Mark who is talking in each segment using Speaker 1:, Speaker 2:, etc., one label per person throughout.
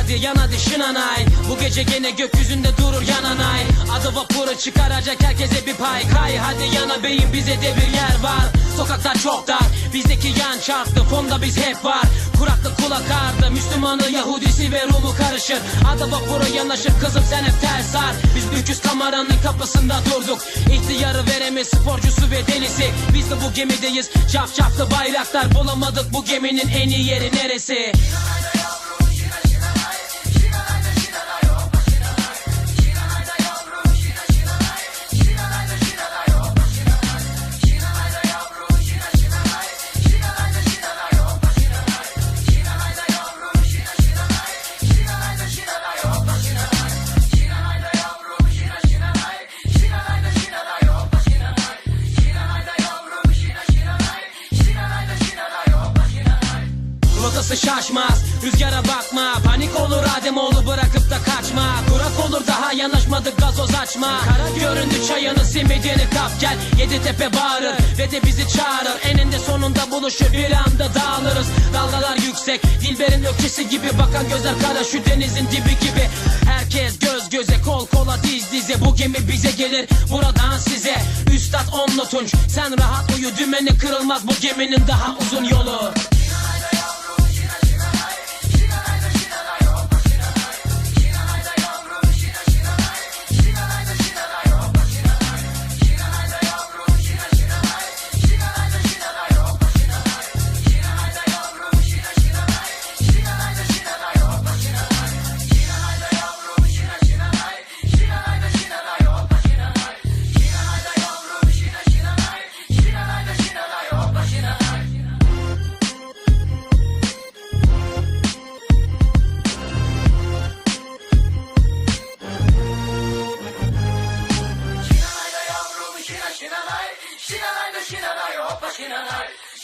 Speaker 1: hadi yan hadi şınanay. Bu gece gene gökyüzünde durur yananay. Adı vapuru çıkaracak herkese bir pay. Kay hadi yana beyim, bize de bir yer var. Sokaklar çok dar, bizdeki yan çarptı, fonda biz hep var. Kuraklık kulak ağrıdı, Müslümanı Yahudisi ve Rumu karışır. Adı vapuru yanaşır, kızım sen hep ters sar. Biz 300 kameranın kapısında durduk, İhtiyarı veremez, sporcusu ve delisi. Biz de bu gemideyiz, cafcaflı bayraklar. Bulamadık bu geminin en iyi yeri neresi? Rotası şaşmaz, rüzgara bakma. Panik olur Ademoğlu, bırakıp da kaçma. Kurak olur, daha yanaşmadık, gazoz açma. Kara göründü çayını, simidini kap gel. Yeditepe bağırır ve de bizi çağırır. Eninde sonunda buluşur, bir anda dağılırız. Dalgalar yüksek, Dilber'in ökçesi gibi. Bakan gözler kara, şu denizin dibi gibi. Herkes göz göze, kol kola, diz dize. Bu gemi bize gelir, buradan size. Üstad onlu tunç, sen rahat uyu. Dümeni kırılmaz bu geminin daha uzun yolu.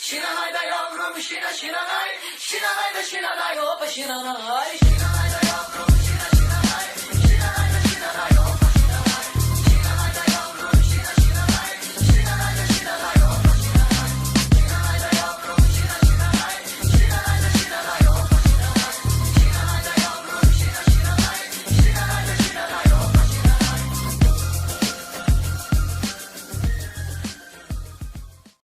Speaker 2: Şinanay da yavrum şinanay, şinanay da şinanay hoppa şinanay, şinanay da yavrum.